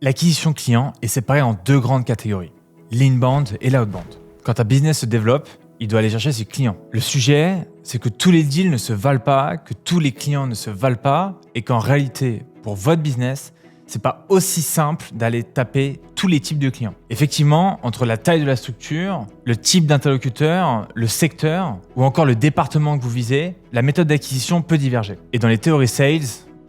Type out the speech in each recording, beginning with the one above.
L'acquisition client est séparée en deux grandes catégories, l'inbound et l'outbound. Quand un business se développe, il doit aller chercher ses clients. Le sujet, c'est que tous les deals ne se valent pas, que tous les clients ne se valent pas, et qu'en réalité, pour votre business, c'est pas aussi simple d'aller taper tous les types de clients. Effectivement, entre la taille de la structure, le type d'interlocuteur, le secteur ou encore le département que vous visez, la méthode d'acquisition peut diverger. Et dans les théories sales,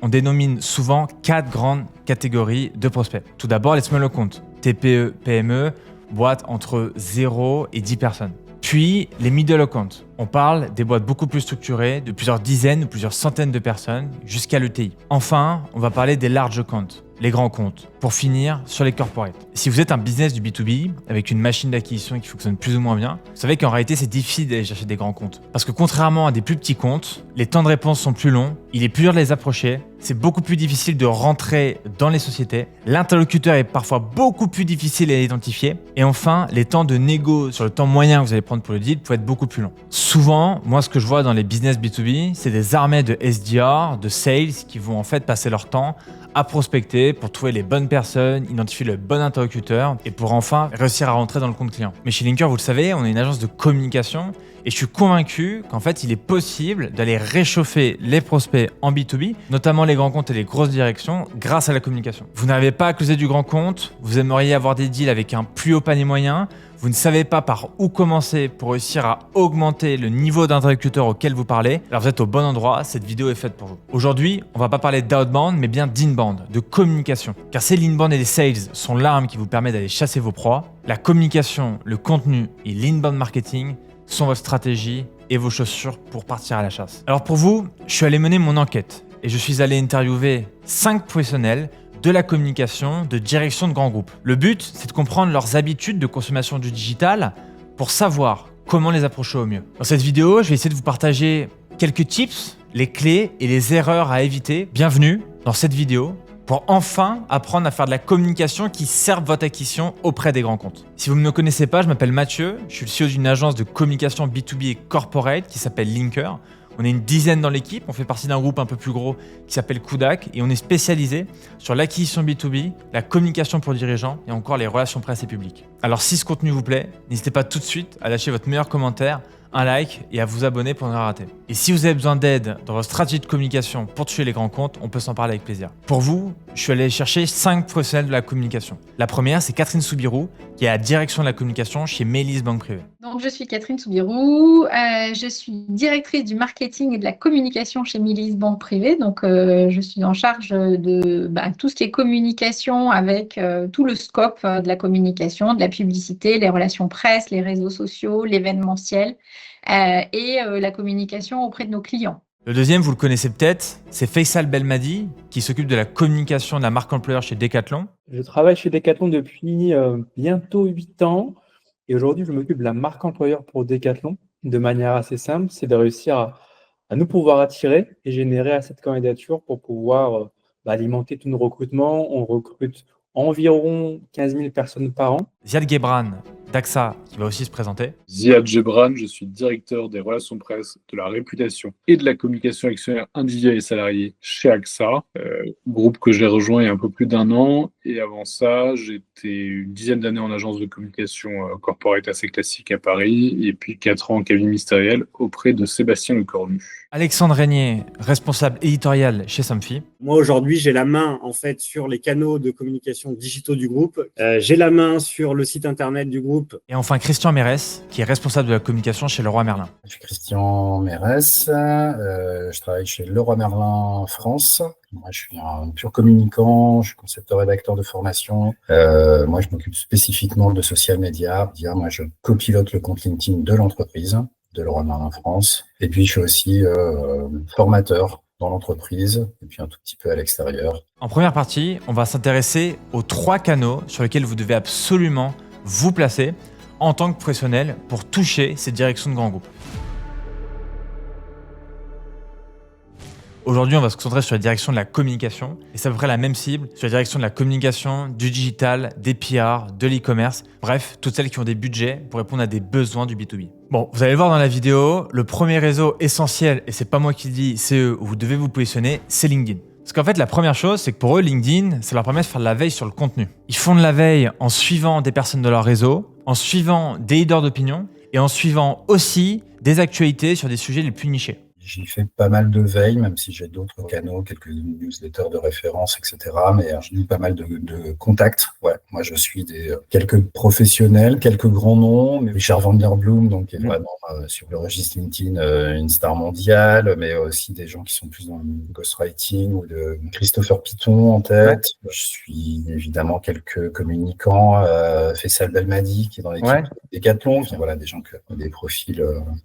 on dénomine souvent 4 grandes catégories de prospects. Tout d'abord, les small accounts, TPE, PME, boîtes entre 0 et 10 personnes. Puis, les middle accounts. On parle des boîtes beaucoup plus structurées, de plusieurs dizaines ou plusieurs centaines de personnes, jusqu'à l'ETI. Enfin, on va parler des large accounts, les grands comptes. Pour finir, sur les corporates. Si vous êtes un business du B2B, avec une machine d'acquisition qui fonctionne plus ou moins bien, vous savez qu'en réalité, c'est difficile d'aller chercher des grands comptes. Parce que contrairement à des plus petits comptes, les temps de réponse sont plus longs, il est plus dur de les approcher, c'est beaucoup plus difficile de rentrer dans les sociétés, l'interlocuteur est parfois beaucoup plus difficile à identifier, et enfin, les temps de négo sur le temps moyen que vous allez prendre pour le deal peuvent être beaucoup plus longs. Souvent, moi, ce que je vois dans les business B2B, c'est des armées de SDR, de sales, qui vont en fait passer leur temps à prospecter pour trouver les bonnes personnes, identifier le bon interlocuteur et pour enfin réussir à rentrer dans le compte client. Mais chez Linker, vous le savez, on est une agence de communication et je suis convaincu qu'en fait, il est possible d'aller réchauffer les prospects en B2B, notamment les grands comptes et les grosses directions, grâce à la communication. Vous n'arrivez pas à closer du grand compte, vous aimeriez avoir des deals avec un plus haut panier moyen, vous ne savez pas par où commencer pour réussir à augmenter le niveau d'interlocuteur auquel vous parlez, alors vous êtes au bon endroit, cette vidéo est faite pour vous. Aujourd'hui, on va pas parler d'outbound, mais bien d'inbound, de communication. Car c'est l'inbound et les sales sont l'arme qui vous permet d'aller chasser vos proies. La communication, le contenu et l'inbound marketing sont votre stratégie et vos chaussures pour partir à la chasse. Alors pour vous, je suis allé mener mon enquête et je suis allé interviewer 5 professionnels de la communication, de direction de grands groupes. Le but, c'est de comprendre leurs habitudes de consommation du digital pour savoir comment les approcher au mieux. Dans cette vidéo, je vais essayer de vous partager quelques tips, les clés et les erreurs à éviter. Bienvenue dans cette vidéo pour enfin apprendre à faire de la communication qui serve votre acquisition auprès des grands comptes. Si vous ne me connaissez pas, je m'appelle Mathieu, je suis le CEO d'une agence de communication B2B et corporate qui s'appelle Linker. On est une dizaine dans l'équipe, on fait partie d'un groupe un peu plus gros qui s'appelle Kudak et on est spécialisé sur l'acquisition B2B, la communication pour dirigeants et encore les relations presse et publiques. Alors si ce contenu vous plaît, n'hésitez pas tout de suite à lâcher votre meilleur commentaire, un like et à vous abonner pour ne rien rater. Et si vous avez besoin d'aide dans votre stratégie de communication pour tuer les grands comptes, on peut s'en parler avec plaisir. Pour vous, je suis allé chercher 5 professionnels de la communication. La première, c'est Catherine Soubirous, qui est à la direction de la communication chez Mélis Banque Privée. Donc, je suis Catherine Soubirous, je suis directrice du marketing et de la communication chez Mélis Banque Privée. Donc, je suis en charge de tout ce qui est communication avec tout le scope de la communication, de la publicité, les relations presse, les réseaux sociaux, l'événementiel et la communication auprès de nos clients. Le deuxième, vous le connaissez peut-être, c'est Faisal Belmadi, qui s'occupe de la communication de la marque employeur chez Decathlon. Je travaille chez Decathlon depuis bientôt 8 ans et aujourd'hui, je m'occupe de la marque employeur pour Decathlon de manière assez simple, c'est de réussir à nous pouvoir attirer et générer assez de candidatures pour pouvoir alimenter tous nos recrutements. On recrute environ 15 000 personnes par an. Ziad Gebran d'AXA, qui va aussi se présenter. Ziad Gebran, je suis directeur des relations presse, de la réputation et de la communication actionnaire individuelle et salariée chez AXA, groupe que j'ai rejoint il y a un peu plus d'1 an. Et avant ça, j'étais une dizaine d'années en agence de communication corporate assez classique à Paris et puis 4 ans en cabinet ministériel auprès de Sébastien Lecornu. Alexandre Régnier, responsable éditorial chez Somfy. Moi, aujourd'hui, j'ai la main en fait sur les canaux de communication digitaux du groupe. J'ai la main sur le site internet du groupe. Et enfin, Christian Mérès, qui est responsable de la communication chez Leroy Merlin. Je suis Christian Mérès, je travaille chez Leroy Merlin France. Moi, je suis un pur communicant, je suis concepteur-rédacteur de formation. Moi, je m'occupe spécifiquement de social media. Moi, je copilote le compte LinkedIn de l'entreprise, de Leroy Merlin France. Et puis, je suis aussi formateur dans l'entreprise et puis un tout petit peu à l'extérieur. En première partie, on va s'intéresser aux 3 canaux sur lesquels vous devez absolument vous placer en tant que professionnel pour toucher ces directions de grands groupes. Aujourd'hui, on va se concentrer sur la direction de la communication et c'est à peu près la même cible sur la direction de la communication, du digital, des PR, de l'e-commerce, bref, toutes celles qui ont des budgets pour répondre à des besoins du B2B. Bon, vous allez voir dans la vidéo, le premier réseau essentiel, et c'est pas moi qui le dis, c'est eux où vous devez vous positionner, c'est LinkedIn. Parce qu'en fait, la première chose, c'est que pour eux, LinkedIn, ça leur permet de faire de la veille sur le contenu. Ils font de la veille en suivant des personnes de leur réseau, en suivant des leaders d'opinion et en suivant aussi des actualités sur des sujets les plus nichés. J'y fais pas mal de veille, même si j'ai d'autres canaux, quelques newsletters de référence, etc. Mais j'ai eu pas mal de contacts. Ouais, moi, je suis quelques professionnels, quelques grands noms. Mais Richard Van Der Bloem, donc, qui est vraiment sur le registre LinkedIn une star mondiale, mais aussi des gens qui sont plus dans le ghostwriting ou de Christopher Piton en tête. Ouais. Je suis évidemment quelques communicants, Faisal Belmadi, qui est dans l'équipe Decathlon. Enfin, voilà, des gens qui ont des profils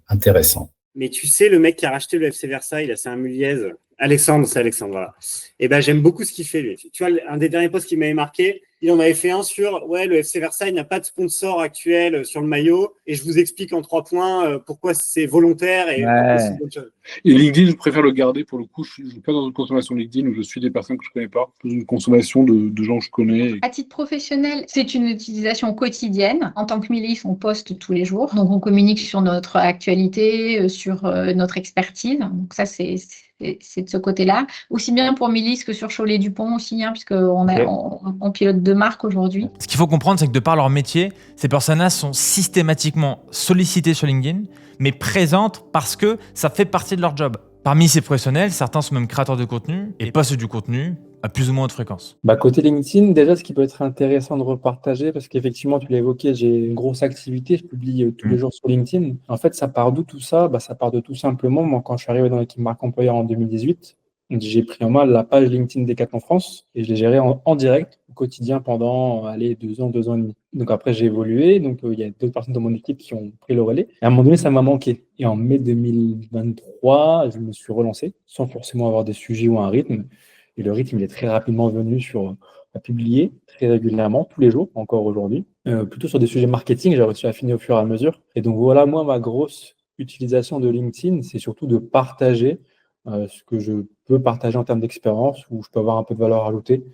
intéressants. Mais tu sais, le mec qui a racheté le FC Versailles, là, c'est un Muliez. Alexandre, voilà. Et ben, j'aime beaucoup ce qu'il fait, lui. Tu vois, un des derniers posts qui m'avait marqué, il en avait fait un sur le FC Versailles n'a pas de sponsor actuel sur le maillot et je vous explique en 3 points pourquoi c'est volontaire et pourquoi c'est une bonne chose. Et LinkedIn, je préfère le garder pour le coup. Je ne suis pas dans une consommation LinkedIn où je suis des personnes que je ne connais pas, dans une consommation de gens que je connais. À titre professionnel, c'est une utilisation quotidienne. En tant que Milice, on poste tous les jours. Donc, on communique sur notre actualité, sur notre expertise. Donc, ça, c'est de ce côté-là. Aussi bien pour Milice que sur Cholet Dupont aussi, puisqu'on pilote 2 marques aujourd'hui. Ce qu'il faut comprendre, c'est que de par leur métier, ces personnes-là sont systématiquement sollicitées sur LinkedIn, mais présentes parce que ça fait partie de leur job. Parmi ces professionnels, certains sont même créateurs de contenu et postent du contenu à plus ou moins haute fréquence. Côté LinkedIn, déjà, ce qui peut être intéressant de repartager, parce qu'effectivement, tu l'as évoqué, j'ai une grosse activité, je publie tous les jours sur LinkedIn. En fait, ça part d'où tout ça? Ça part de tout simplement, moi, quand je suis arrivé dans l'équipe marque employeur en 2018, j'ai pris en main la page LinkedIn Decathlon France et je l'ai gérée en direct au quotidien pendant 2 ans et demi. Donc après, j'ai évolué. Donc il y a d'autres personnes dans mon équipe qui ont pris le relais. Et à un moment donné, ça m'a manqué. Et en mai 2023, je me suis relancé sans forcément avoir des sujets ou un rythme. Et le rythme, il est très rapidement venu à publier très régulièrement, tous les jours, encore aujourd'hui. Plutôt sur des sujets marketing, j'ai réussi à affiner au fur et à mesure. Et donc voilà, moi, ma grosse utilisation de LinkedIn, c'est surtout de partager ce que je peux partager en termes d'expérience, où je peux avoir un peu de valeur ajoutée,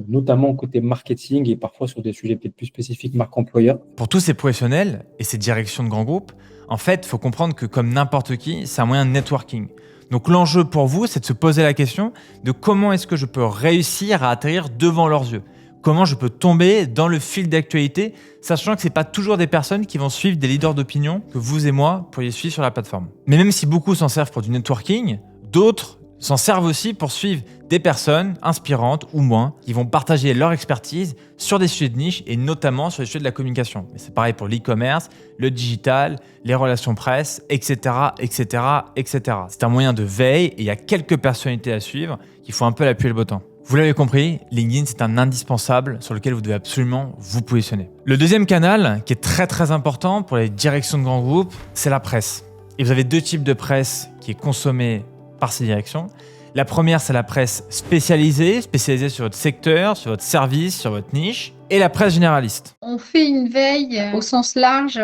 notamment côté marketing et parfois sur des sujets peut-être plus spécifiques marque employeur. Pour tous ces professionnels et ces directions de grands groupes, en fait, il faut comprendre que comme n'importe qui, c'est un moyen de networking. Donc l'enjeu pour vous, c'est de se poser la question de comment est-ce que je peux réussir à atterrir devant leurs yeux. Comment je peux tomber dans le fil d'actualité, sachant que ce n'est pas toujours des personnes qui vont suivre des leaders d'opinion que vous et moi pourriez suivre sur la plateforme. Mais même si beaucoup s'en servent pour du networking, d'autres s'en servent aussi pour suivre des personnes inspirantes ou moins qui vont partager leur expertise sur des sujets de niche et notamment sur les sujets de la communication. Mais c'est pareil pour l'e-commerce, le digital, les relations presse, etc., etc., etc. C'est un moyen de veille et il y a quelques personnalités à suivre qui font un peu l'appuyer le bottin. Vous l'avez compris, LinkedIn, c'est un indispensable sur lequel vous devez absolument vous positionner. Le deuxième canal, qui est très très important pour les directions de grands groupes, c'est la presse. Et vous avez 2 types de presse qui est consommée par ces directions. La première, c'est la presse spécialisée sur votre secteur, sur votre service, sur votre niche, et la presse généraliste. On fait une veille au sens large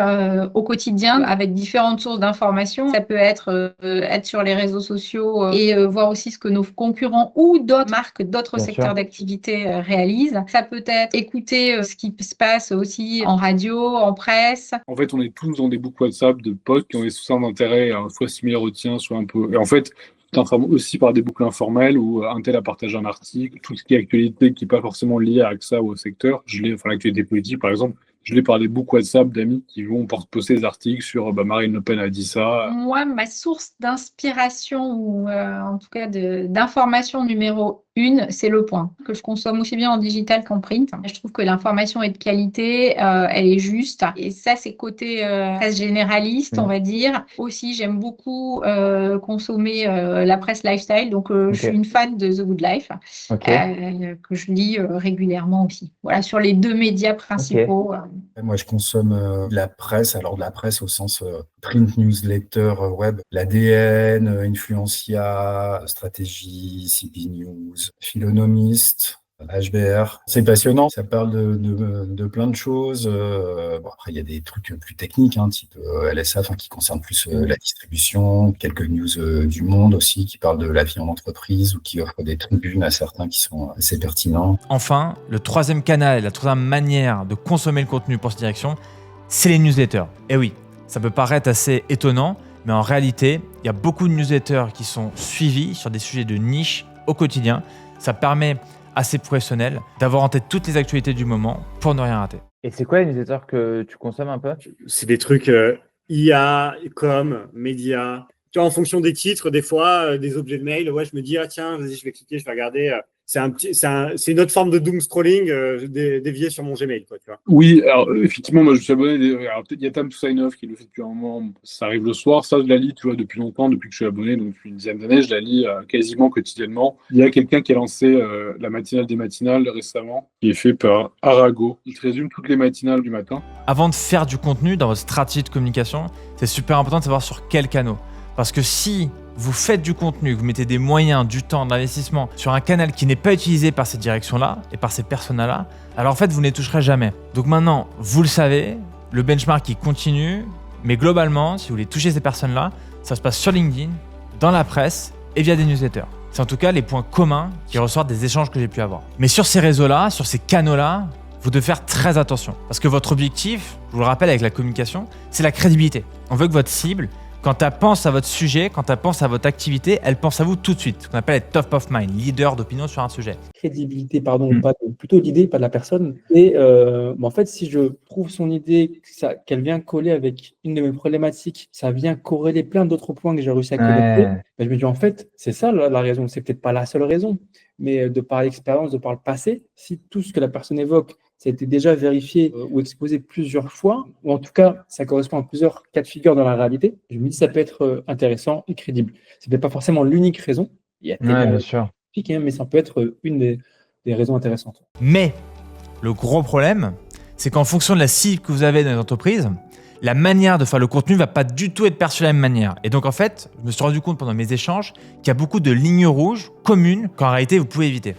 au quotidien avec différentes sources d'informations. Ça peut être sur les réseaux sociaux et voir aussi ce que nos concurrents ou d'autres marques, d'autres secteurs d'activité réalisent. Ça peut être écouter ce qui se passe aussi en radio, en presse. En fait, on est tous dans des groupes WhatsApp de potes qui ont des sources d'intérêt soit similaires aux tiens, soit un peu... Et en fait, t'informes aussi par des boucles informelles où un tel a partagé un article, tout ce qui est actualité qui n'est pas forcément lié à AXA ou au secteur. L'actualité politique, par exemple, je l'ai par des boucles WhatsApp d'amis qui vont poster des articles sur Marine Le Pen a dit ça. Moi, ma source d'inspiration ou en tout cas d'information numéro 1, c'est Le Point, que je consomme aussi bien en digital qu'en print. Je trouve que l'information est de qualité, elle est juste. Et ça, c'est côté presse généraliste, on va dire. Aussi, j'aime beaucoup consommer la presse lifestyle. Donc, je suis une fan de The Good Life, que je lis régulièrement aussi. Voilà, sur les 2 médias principaux. Moi, je consomme de la presse, alors de la presse au sens print, newsletter, web, l'ADN, Influencia, Stratégie, CP News, Philonomiste, HBR. C'est passionnant, ça parle de plein de choses. Après, il y a des trucs plus techniques, type LSA, qui concernent plus la distribution, quelques news du monde aussi qui parlent de la vie en entreprise ou qui offrent des tribunes à certains qui sont assez pertinents. Enfin, le 3e canal et la 3e manière de consommer le contenu pour cette direction, c'est les newsletters. Et oui, ça peut paraître assez étonnant, mais en réalité, il y a beaucoup de newsletters qui sont suivis sur des sujets de niche au quotidien. Ça permet à ces professionnels d'avoir en tête toutes les actualités du moment pour ne rien rater. Et c'est quoi les newsletters que tu consommes un peu? C'est des trucs IA, com, médias. Tu vois, en fonction des titres, des fois, des objets de mail, ouais, je me dis, ah tiens, vas-y, je vais cliquer, je vais regarder. C'est une autre forme de doom scrolling dévié sur mon Gmail, quoi, tu vois. Oui, alors effectivement, moi je suis abonné. Alors peut-être il y a Time to Sign Off qui le fait depuis un moment. Ça arrive le soir. Ça, je la lis, tu vois, depuis longtemps, depuis que je suis abonné, donc depuis une dizaine d'années, je la lis quasiment quotidiennement. Il y a quelqu'un qui a lancé la matinale des matinales récemment, qui est fait par Arago. Il te résume toutes les matinales du matin. Avant de faire du contenu dans votre stratégie de communication, c'est super important de savoir sur quel canal. Parce que si vous faites du contenu, que vous mettez des moyens, du temps, de l'investissement sur un canal qui n'est pas utilisé par cette direction-là et par ces personas-là, alors en fait, vous ne les toucherez jamais. Donc maintenant, vous le savez, le benchmark il continue, mais globalement, si vous voulez toucher ces personnes-là, ça se passe sur LinkedIn, dans la presse et via des newsletters. C'est en tout cas les points communs qui ressortent des échanges que j'ai pu avoir. Mais sur ces réseaux-là, sur ces canaux-là, vous devez faire très attention. Parce que votre objectif, je vous le rappelle avec la communication, c'est la crédibilité. On veut que votre cible, quand elle pense à votre sujet, quand elle pense à votre activité, elle pense à vous tout de suite. Ce qu'on appelle être top of mind, leader d'opinion sur un sujet. Crédibilité, plutôt l'idée, pas de la personne. Et en fait, si je trouve son idée, qu'elle vient coller avec une de mes problématiques, ça vient corréler plein d'autres points que j'ai réussi à connecter, je me dis en fait, c'est ça la raison. C'est peut-être pas la seule raison, mais de par l'expérience, de par le passé, si tout ce que la personne évoque, ça a été déjà vérifié ou exposé plusieurs fois, ou en tout cas, ça correspond à plusieurs cas de figure dans la réalité, je me dis ça peut être intéressant et crédible. Ce n'est pas forcément l'unique raison. Il y a bien sûr. Mais ça peut être une des raisons intéressantes. Mais le gros problème, c'est qu'en fonction de la cible que vous avez dans les entreprises, la manière de faire le contenu ne va pas du tout être perçue de la même manière. Et donc en fait, je me suis rendu compte pendant mes échanges qu'il y a beaucoup de lignes rouges communes qu'en réalité vous pouvez éviter.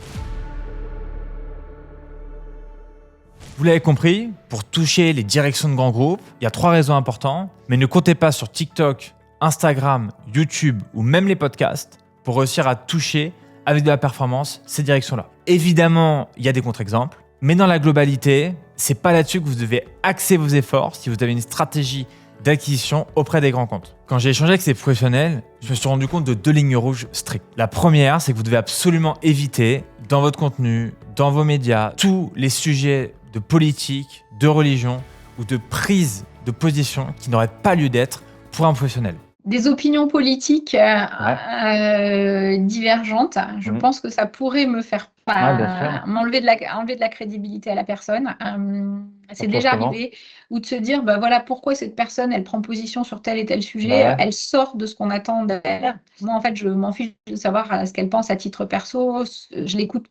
Vous l'avez compris, pour toucher les directions de grands groupes, il y a 3 réseaux importants, mais ne comptez pas sur TikTok, Instagram, YouTube ou même les podcasts pour réussir à toucher avec de la performance ces directions-là. Évidemment, il y a des contre-exemples, mais dans la globalité, c'est pas là-dessus que vous devez axer vos efforts si vous avez une stratégie d'acquisition auprès des grands comptes. Quand j'ai échangé avec ces professionnels, je me suis rendu compte de 2 lignes rouges strictes. La première, c'est que vous devez absolument éviter dans votre contenu, dans vos médias, tous les sujets de politique, de religion ou de prise de position qui n'auraient pas lieu d'être pour un professionnel. Des opinions politiques divergentes, je pense que ça pourrait me faire enlever de la crédibilité à la personne. C'est déjà arrivé, ou de se dire, voilà pourquoi cette personne, elle prend position sur tel et tel sujet, elle sort de ce qu'on attend d'elle. Moi, en fait, je m'en fiche de savoir ce qu'elle pense à titre perso. Je l'écoute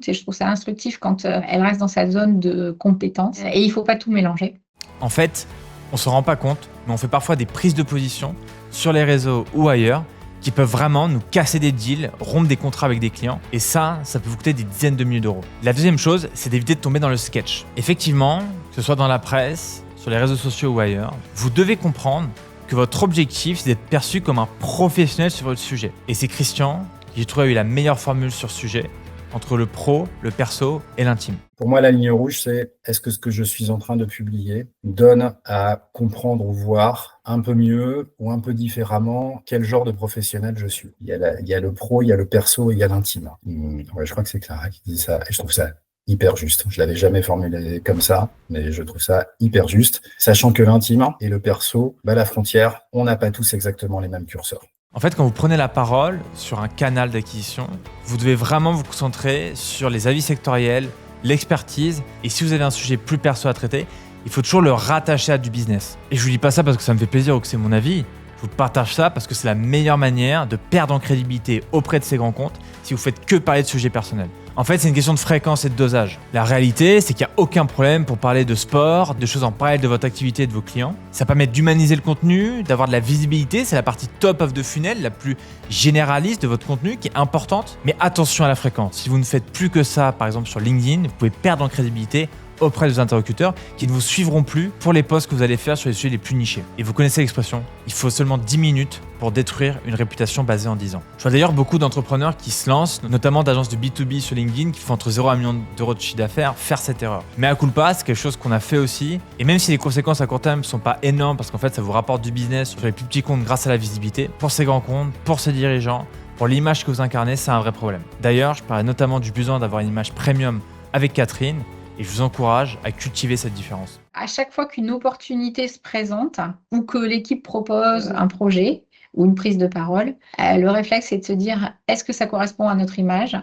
et je trouve ça instructif quand elle reste dans sa zone de compétence. Et il ne faut pas tout mélanger. En fait, on ne se rend pas compte, mais on fait parfois des prises de position sur les réseaux ou ailleurs qui peuvent vraiment nous casser des deals, rompre des contrats avec des clients. Et ça peut vous coûter des dizaines de milliers d'euros. La deuxième chose, c'est d'éviter de tomber dans le sketch. Effectivement, que ce soit dans la presse, sur les réseaux sociaux ou ailleurs, vous devez comprendre que votre objectif, c'est d'être perçu comme un professionnel sur votre sujet. Et c'est Christian qui, j'ai trouvé, a eu la meilleure formule sur ce sujet, entre le pro, le perso et l'intime. Pour moi, la ligne rouge, c'est est-ce que ce que je suis en train de publier donne à comprendre ou voir un peu mieux ou un peu différemment quel genre de professionnel je suis. Il y a le pro, il y a le perso et il y a l'intime. Je crois que c'est Clara qui dit ça et je trouve ça hyper juste. Je l'avais jamais formulé comme ça, mais je trouve ça hyper juste. Sachant que l'intime et le perso, la frontière, on n'a pas tous exactement les mêmes curseurs. En fait, quand vous prenez la parole sur un canal d'acquisition, vous devez vraiment vous concentrer sur les avis sectoriels, l'expertise, et si vous avez un sujet plus perso à traiter, il faut toujours le rattacher à du business. Et je vous dis pas ça parce que ça me fait plaisir ou que c'est mon avis, je vous partage ça parce que c'est la meilleure manière de perdre en crédibilité auprès de ces grands comptes si vous faites que parler de sujets personnels. En fait, c'est une question de fréquence et de dosage. La réalité, c'est qu'il n'y a aucun problème pour parler de sport, de choses en parallèle de votre activité et de vos clients. Ça permet d'humaniser le contenu, d'avoir de la visibilité. C'est la partie top of the funnel, la plus généraliste de votre contenu qui est importante. Mais attention à la fréquence. Si vous ne faites plus que ça, par exemple sur LinkedIn, vous pouvez perdre en crédibilité auprès des interlocuteurs qui ne vous suivront plus pour les posts que vous allez faire sur les sujets les plus nichés. Et vous connaissez l'expression, il faut seulement 10 minutes pour détruire une réputation basée en 10 ans. Je vois d'ailleurs beaucoup d'entrepreneurs qui se lancent, notamment d'agences de B2B sur LinkedIn qui font entre 0 et 1 million d'euros de chiffre d'affaires, faire cette erreur. Mais à culpa, c'est quelque chose qu'on a fait aussi. Et même si les conséquences à court terme ne sont pas énormes parce qu'en fait ça vous rapporte du business sur les plus petits comptes grâce à la visibilité, pour ces grands comptes, pour ces dirigeants, Pour l'image que vous incarnez, c'est un vrai problème. D'ailleurs, je parlais notamment du besoin d'avoir une image premium avec Catherine et je vous encourage à cultiver cette différence. À chaque fois qu'une opportunité se présente ou que l'équipe propose un projet ou une prise de parole, le réflexe c'est de se dire est-ce que ça correspond à notre image?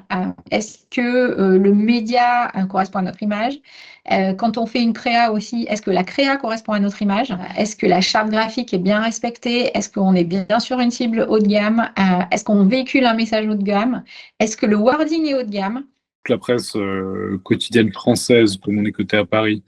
Est-ce que le média correspond à notre image? Quand on fait une créa aussi, est-ce que la créa correspond à notre image? Est-ce que la charte graphique est bien respectée? Est-ce qu'on est bien sur une cible haut de gamme? Est-ce qu'on véhicule un message haut de gamme? Est-ce que le wording est haut de gamme? La presse quotidienne française, comme on est coté à Paris,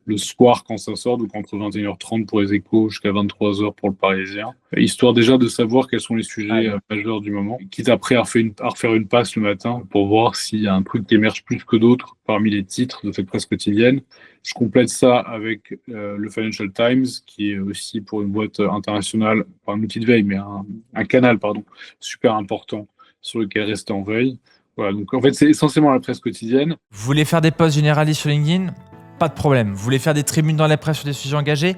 le soir quand ça sort, donc entre 21h30 pour les Échos jusqu'à 23h pour le Parisien, histoire déjà de savoir quels sont les sujets majeurs du moment, quitte après à refaire une passe le matin pour voir s'il y a un truc qui émerge plus que d'autres parmi les titres de cette presse quotidienne. Je complète ça avec le Financial Times, qui est aussi pour une boîte internationale, pas un outil de veille, mais un canal, super important sur lequel rester en veille. Voilà, donc en fait, c'est essentiellement la presse quotidienne. Vous voulez faire des posts généralistes sur LinkedIn? Pas de problème. Vous voulez faire des tribunes dans la presse sur des sujets engagés?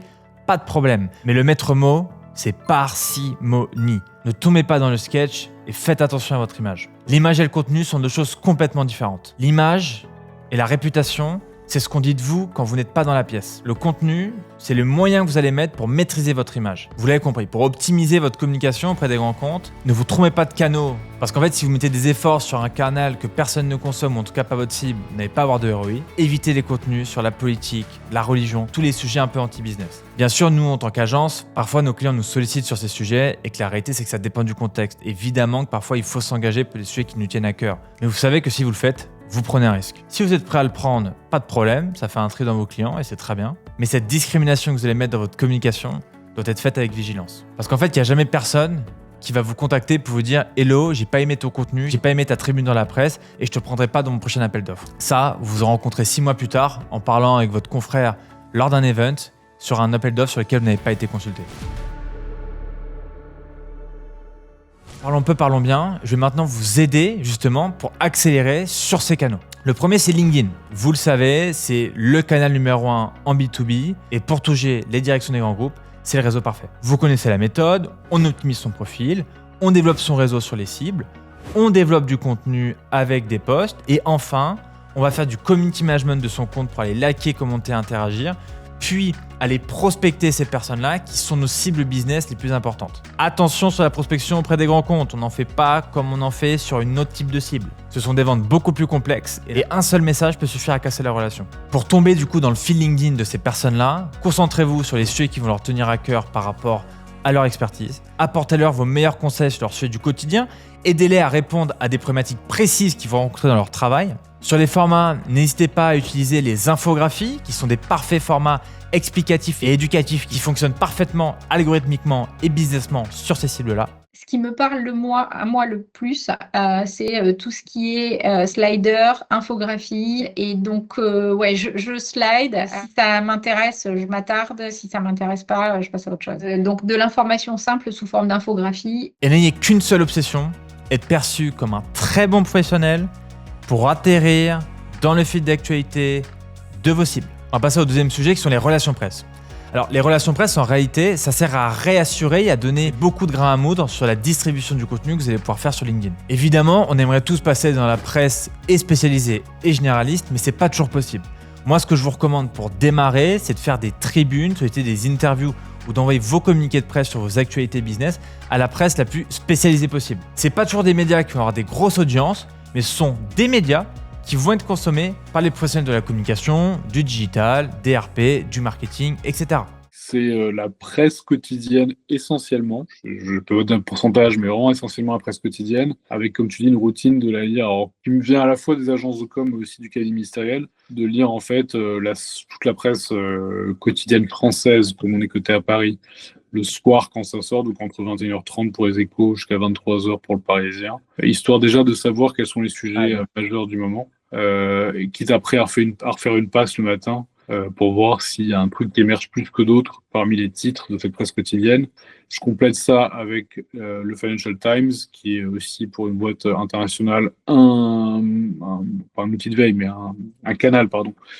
Pas de problème. Mais le maître mot, c'est parcimonie. Ne tombez pas dans le sketch et faites attention à votre image. L'image et le contenu sont deux choses complètement différentes. L'image et la réputation, c'est ce qu'on dit de vous quand vous n'êtes pas dans la pièce. Le contenu, c'est le moyen que vous allez mettre pour maîtriser votre image. Vous l'avez compris, pour optimiser votre communication auprès des grands comptes, ne vous trompez pas de canaux. Parce qu'en fait, si vous mettez des efforts sur un canal que personne ne consomme, ou en tout cas pas votre cible, vous n'allez pas avoir de ROI. Évitez les contenus sur la politique, la religion, tous les sujets un peu anti-business. Bien sûr, nous, en tant qu'agence, parfois nos clients nous sollicitent sur ces sujets et que la réalité, c'est que ça dépend du contexte. Évidemment que parfois, il faut s'engager pour des sujets qui nous tiennent à cœur. Mais vous savez que si vous le faites, vous prenez un risque. Si vous êtes prêt à le prendre, pas de problème, ça fait un tri dans vos clients et c'est très bien. Mais cette discrimination que vous allez mettre dans votre communication doit être faite avec vigilance. Parce qu'en fait, il n'y a jamais personne qui va vous contacter pour vous dire « Hello, j'ai pas aimé ton contenu, j'ai pas aimé ta tribune dans la presse et je te prendrai pas dans mon prochain appel d'offres. » Ça, vous vous en rencontrez 6 mois plus tard en parlant avec votre confrère lors d'un event sur un appel d'offres sur lequel vous n'avez pas été consulté. Parlons bien, je vais maintenant vous aider justement pour accélérer sur ces canaux. Le premier, c'est LinkedIn. Vous le savez, c'est le canal numéro 1 en B2B et pour toucher les directions des grands groupes, c'est le réseau parfait. Vous connaissez la méthode, on optimise son profil, on développe son réseau sur les cibles, on développe du contenu avec des posts et enfin, on va faire du community management de son compte pour aller liker, commenter, interagir, puis aller prospecter ces personnes-là qui sont nos cibles business les plus importantes. Attention sur la prospection auprès des grands comptes, on n'en fait pas comme on en fait sur une autre type de cible. Ce sont des ventes beaucoup plus complexes et un seul message peut suffire à casser la relation. Pour tomber du coup dans le fil LinkedIn de ces personnes-là, concentrez-vous sur les sujets qui vont leur tenir à cœur par rapport à leur expertise, apportez-leur vos meilleurs conseils sur leurs sujets du quotidien, aidez-les à répondre à des problématiques précises qu'ils vont rencontrer dans leur travail. Sur les formats, n'hésitez pas à utiliser les infographies qui sont des parfaits formats explicatifs et éducatifs qui fonctionnent parfaitement algorithmiquement et businessment sur ces cibles-là. Ce qui me parle à moi le plus, c'est tout ce qui est slider, infographie. Et donc, je slide. Si ça m'intéresse, je m'attarde. Si ça ne m'intéresse pas, je passe à autre chose. Donc, de l'information simple sous forme d'infographie. Et n'ayez qu'une seule obsession, être perçu comme un très bon professionnel pour atterrir dans le fil d'actualité de vos cibles. On va passer au deuxième sujet qui sont les relations presse. Alors, les relations presse, en réalité, ça sert à réassurer et à donner beaucoup de grains à moudre sur la distribution du contenu que vous allez pouvoir faire sur LinkedIn. Évidemment, on aimerait tous passer dans la presse et spécialisée et généraliste, mais c'est pas toujours possible. Moi, ce que je vous recommande pour démarrer, c'est de faire des tribunes, solliciter des interviews ou d'envoyer vos communiqués de presse sur vos actualités business à la presse la plus spécialisée possible. C'est pas toujours des médias qui vont avoir des grosses audiences, mais ce sont des médias qui vont être consommés par les professionnels de la communication, du digital, des RP, du marketing, etc. C'est la presse quotidienne essentiellement. Je peux vous donner un pourcentage, mais vraiment essentiellement la presse quotidienne, avec, comme tu dis, une routine de la lire, alors, qui me vient à la fois des agences de com, mais aussi du cabinet ministériel, de lire en fait toute la presse quotidienne française, comme on est coté à Paris, le soir quand ça sort, donc entre 21h30 pour les Échos jusqu'à 23h pour le Parisien, histoire déjà de savoir quels sont les sujets majeurs du moment, et quitte après à refaire une passe le matin pour voir s'il y a un truc qui émerge plus que d'autres parmi les titres de cette presse quotidienne. Je complète ça avec le Financial Times, qui est aussi pour une boîte internationale pas un outil de veille, mais un canal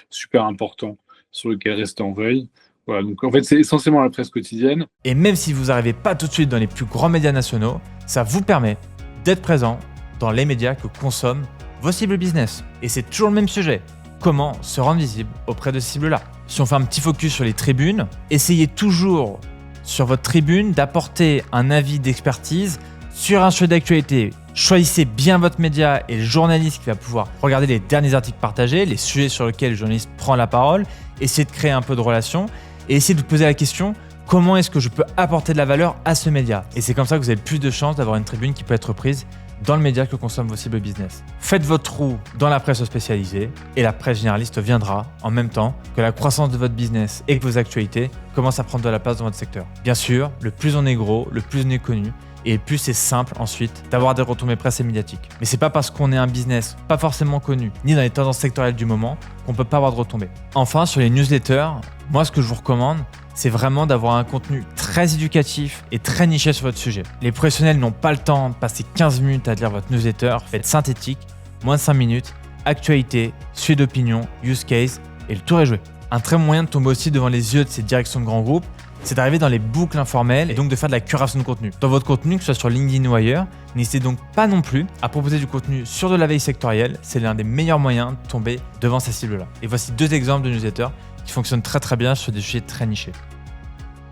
super important sur lequel rester en veille. Voilà, donc en fait, c'est essentiellement la presse quotidienne. Et même si vous n'arrivez pas tout de suite dans les plus grands médias nationaux, ça vous permet d'être présent dans les médias que consomment vos cibles business. Et c'est toujours le même sujet. Comment se rendre visible auprès de ces cibles-là? Si on fait un petit focus sur les tribunes, essayez toujours sur votre tribune d'apporter un avis d'expertise sur un sujet d'actualité. Choisissez bien votre média et le journaliste qui va pouvoir regarder les derniers articles partagés, les sujets sur lesquels le journaliste prend la parole, essayez de créer un peu de relation et essayez de vous poser la question: comment est-ce que je peux apporter de la valeur à ce média? Et c'est comme ça que vous avez plus de chances d'avoir une tribune qui peut être prise dans le média que consomment vos cibles business. Faites votre trou dans la presse spécialisée et la presse généraliste viendra en même temps que la croissance de votre business et que vos actualités commencent à prendre de la place dans votre secteur. Bien sûr, le plus on est gros, le plus on est connu et plus c'est simple ensuite d'avoir des retombées presse et médiatiques. Mais c'est pas parce qu'on est un business pas forcément connu ni dans les tendances sectorielles du moment qu'on peut pas avoir de retombées. Enfin, sur les newsletters, moi ce que je vous recommande, c'est vraiment d'avoir un contenu très éducatif et très niché sur votre sujet. Les professionnels n'ont pas le temps de passer 15 minutes à lire votre newsletter. Faites synthétique, moins de 5 minutes, actualité, sujet d'opinion, use case et le tour est joué. Un très bon moyen de tomber aussi devant les yeux de ces directions de grands groupes, c'est d'arriver dans les boucles informelles et donc de faire de la curation de contenu. Dans votre contenu, que ce soit sur LinkedIn ou ailleurs, n'hésitez donc pas non plus à proposer du contenu sur de la veille sectorielle. C'est l'un des meilleurs moyens de tomber devant ces cibles-là. Et voici 2 exemples de newsletters qui fonctionnent très très bien sur des sujets très nichés.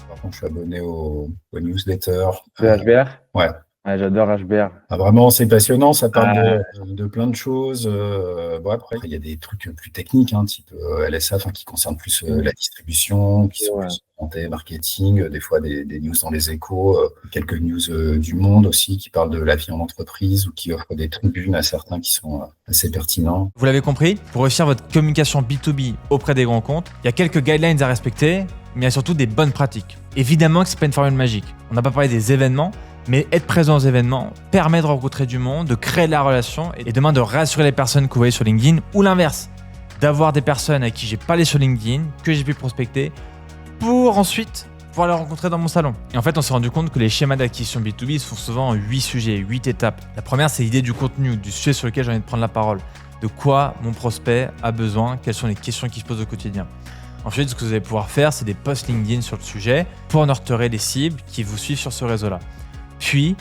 Par contre, je suis abonné au newsletter. Le HBR? Ouais. Ouais, j'adore HBR. Ah, vraiment, c'est passionnant, ça parle de plein de choses. Bon, après, il y a des trucs plus techniques, hein, type LSA, enfin, qui concernent plus la distribution, qui sont plus santé, marketing, des fois des news dans les échos, quelques news du monde aussi qui parlent de la vie en entreprise ou qui offrent des tribunes à certains qui sont assez pertinents. Vous l'avez compris, pour réussir votre communication B2B auprès des grands comptes, il y a quelques guidelines à respecter, mais il y a surtout des bonnes pratiques. Évidemment que c'est pas une formule magique. On n'a pas parlé des événements, mais être présent aux événements permet de rencontrer du monde, de créer de la relation et demain de rassurer les personnes que vous voyez sur LinkedIn ou l'inverse, d'avoir des personnes à qui j'ai parlé sur LinkedIn, que j'ai pu prospecter pour ensuite pouvoir les rencontrer dans mon salon. Et en fait, on s'est rendu compte que les schémas d'acquisition B2B se font souvent en 8 sujets, 8 étapes. La première, c'est l'idée du contenu, du sujet sur lequel j'ai envie de prendre la parole, de quoi mon prospect a besoin, quelles sont les questions qu'il se pose au quotidien. Ensuite, ce que vous allez pouvoir faire, c'est des posts LinkedIn sur le sujet pour nurturer les cibles qui vous suivent sur ce réseau-là. Puis,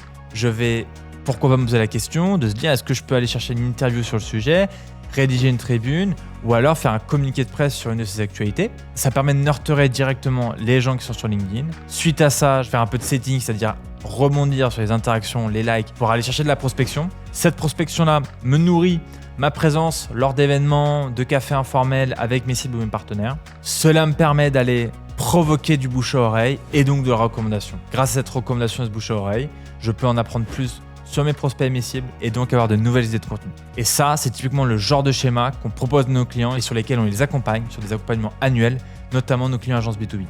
pourquoi pas me poser la question de se dire, est-ce que je peux aller chercher une interview sur le sujet, rédiger une tribune ou alors faire un communiqué de presse sur une de ces actualités. Ça permet de nurturer directement les gens qui sont sur LinkedIn. Suite à ça, je vais faire un peu de setting, c'est-à-dire rebondir sur les interactions, les likes pour aller chercher de la prospection. Cette prospection-là me nourrit ma présence lors d'événements, de cafés informels avec mes cibles ou mes partenaires. Cela me permet d'aller provoquer du bouche à oreille et donc de la recommandation. Grâce à cette recommandation et ce bouche à oreille, je peux en apprendre plus sur mes prospects et mes cibles et donc avoir de nouvelles idées de contenu. Et ça, c'est typiquement le genre de schéma qu'on propose à nos clients et sur lesquels on les accompagne sur des accompagnements annuels, notamment nos clients agences B2B.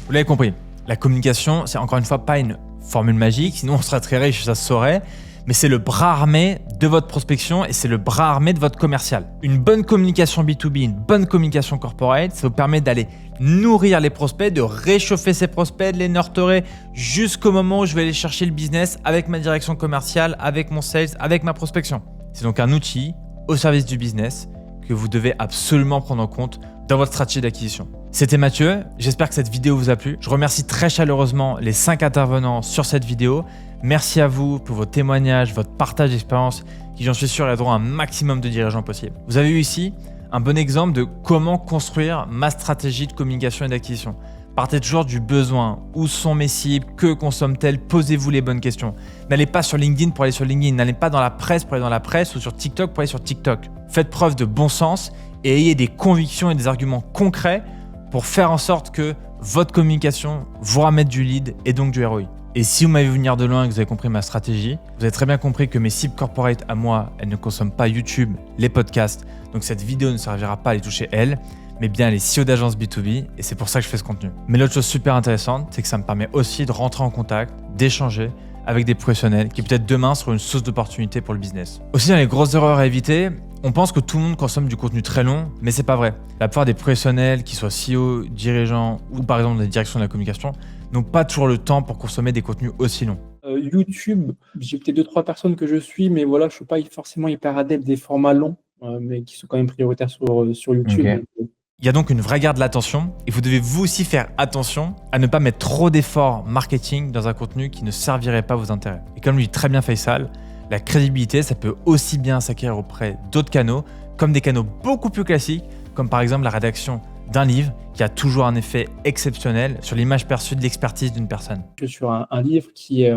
Vous l'avez compris, la communication, c'est encore une fois pas une formule magique, sinon on serait très riche, ça se saurait. Mais c'est le bras armé de votre prospection et c'est le bras armé de votre commercial. Une bonne communication B2B, une bonne communication corporate, ça vous permet d'aller nourrir les prospects, de réchauffer ces prospects, de les nurturer jusqu'au moment où je vais aller chercher le business avec ma direction commerciale, avec mon sales, avec ma prospection. C'est donc un outil au service du business que vous devez absolument prendre en compte dans votre stratégie d'acquisition. C'était Mathieu, j'espère que cette vidéo vous a plu. Je remercie très chaleureusement les 5 intervenants sur cette vidéo. Merci à vous pour vos témoignages, votre partage d'expérience qui, j'en suis sûr, aideront un maximum de dirigeants possible. Vous avez eu ici un bon exemple de comment construire ma stratégie de communication et d'acquisition. Partez toujours du besoin. Où sont mes cibles? Que consomment-elles? Posez-vous les bonnes questions. N'allez pas sur LinkedIn pour aller sur LinkedIn. N'allez pas dans la presse pour aller dans la presse ou sur TikTok pour aller sur TikTok. Faites preuve de bon sens et ayez des convictions et des arguments concrets pour faire en sorte que votre communication vous ramène du lead et donc du ROI. Et si vous m'avez vu venir de loin et que vous avez compris ma stratégie, vous avez très bien compris que mes cibles corporate à moi, elles ne consomment pas YouTube, les podcasts. Donc cette vidéo ne servira pas à les toucher elles, mais bien les CEO d'agences B2B. Et c'est pour ça que je fais ce contenu. Mais l'autre chose super intéressante, c'est que ça me permet aussi de rentrer en contact, d'échanger avec des professionnels qui peut-être demain seront une source d'opportunité pour le business. Aussi, dans les grosses erreurs à éviter, on pense que tout le monde consomme du contenu très long, mais c'est pas vrai. La plupart des professionnels, qu'ils soient CEO, dirigeants ou par exemple dans les directions de la communication, n'ont pas toujours le temps pour consommer des contenus aussi longs. YouTube, j'ai peut-être 2-3 personnes que je suis, mais voilà, je ne suis pas forcément hyper adepte des formats longs, mais qui sont quand même prioritaires sur YouTube. Okay. Donc, Il y a donc une vraie guerre de l'attention et vous devez vous aussi faire attention à ne pas mettre trop d'efforts marketing dans un contenu qui ne servirait pas vos intérêts. Et comme le dit très bien Faisal, la crédibilité, ça peut aussi bien s'acquérir auprès d'autres canaux, comme des canaux beaucoup plus classiques, comme par exemple la rédaction d'un livre qui a toujours un effet exceptionnel sur l'image perçue de l'expertise d'une personne. Je suis sur un livre qui est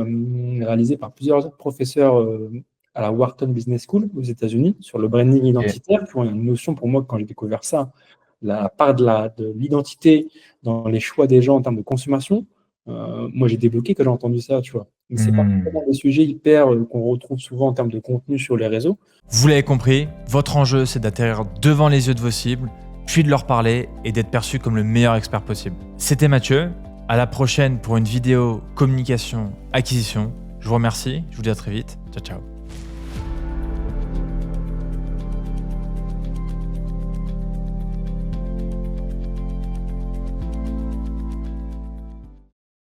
réalisé par plusieurs professeurs à la Wharton Business School aux États-Unis sur le branding identitaire, qui ont une notion pour moi quand j'ai découvert ça, la part de l'identité dans les choix des gens en termes de consommation. Moi, j'ai débloqué quand j'ai entendu ça, tu vois. Mais c'est pas vraiment des sujets hyper qu'on retrouve souvent en termes de contenu sur les réseaux. Vous l'avez compris, votre enjeu, c'est d'atterrir devant les yeux de vos cibles, puis de leur parler et d'être perçu comme le meilleur expert possible. C'était Mathieu. À la prochaine pour une vidéo communication acquisition. Je vous remercie. Je vous dis à très vite. Ciao, ciao.